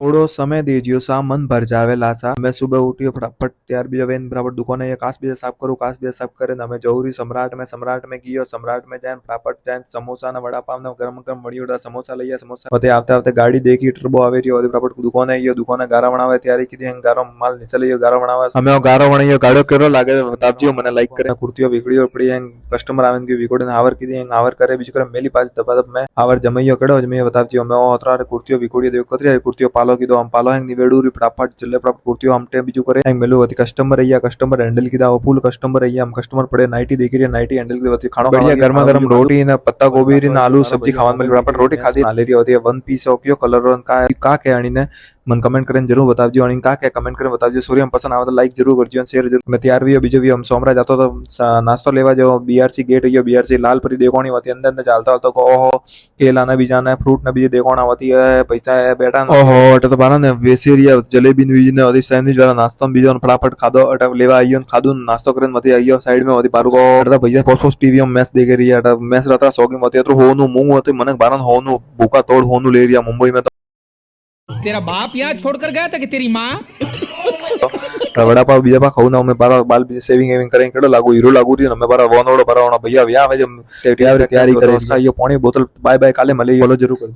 थोड़ो समय दीजियो सा मन भर जावेला सा। मैं सुबह उठियो फटाफट तैयार भी जवेन बराबर दुकाने ये कास बीजे साफ करूँ कास बीजे साफ करे न मैं जऊरी सम्राट में गयो सम्राट में जान फटाफट जान समोसा न वड़ा पाव न गरम गरम वड़ी वड़ा समोसा लइया समोसा वते आवते आवते गाड़ी देखी टर्बो आवे रियो फटाफट दुकाने गयो दुकाने गारा बनावे तैयारी की दी गारो माल निचले गयो गारो बनावा हमें गारो बनाइयो गाड़ो केरो लागे बतावजियो मने लाइक करे कुर्तियो विकड़ियो पड़ी है कस्टमर आवे की विकोड़े हावर की दी हावर करे बीजू करे मेली पास दबा मैं हावर जमइयो कड़ो जमइयो बतावजियो मैं ओ अतरा कुर्तियो विकोड़ियो देखो कतरी कुर्तियो पालो की दो हम पालो हेंग निवेडूरी फटाफट चले फटाफट कुर्तियो हमटे बीजू करे हेंग मेलू होती कस्टमर रहिया कस्टमर हैंडल की दा फुल कस्टमर रहिया हम कस्टमर पड़े नाइटी देख रही नाइटी हैंडल की होती खानो बढ़िया गर्मा गर्म रोटी न पत्ता गोभी न आलू सब्जी खावा मिल फटाफट रोटी खादी ले रही होती है वन पीस हो क्यों कलर का के आनी ने मन कमेंट करें जरूर बतावजियो आणि का क्या कमेंट करें बतावजियो सूर्य हम पसंद आवे तो लाइक जरूर करजियो शेयर जरूर मैं तैयार भी बीजो भी हम सोमरा जातो तो नाश्तो लेवा जो बीआरसी गेट है बीआरसी लाल परी देखोनी होती अंदर अंदर चालता होता को ओहो केला ना भी जाना है फ्रूट ना भी देखोना होती है पैसा है बेटा ओहो अटे तो बारा ने वेसेरिया जलेबी ने बीज ने होती सैंडविच वाला नाश्तो में बीजो फटाफट खादो अटे लेवा आइयो खादू नाश्तो करें मती आइयो साइड में होती पारू को अटे भैया पोस्ट पोस्ट टीवी में मैच देख रही है अटे मैच रहता सोगी होती है तो होनु मुंह होते मन बारन होनु भूखा तोड़ होनु ले रिया मुंबई में तेरा बाप यहाँ छोड़कर गया था कि तेरी माँ वड़ा पाव बीजा पा खाऊ ना मैं बारा बाल सेविंग एविंग करें कड़ो लागू हीरो लागू रही मैं बारा वोनोड़ो बारा भैया भैया तैयारी करे इसका ये पानी बोतल बाय बाय काले मले फॉलो जरूर कर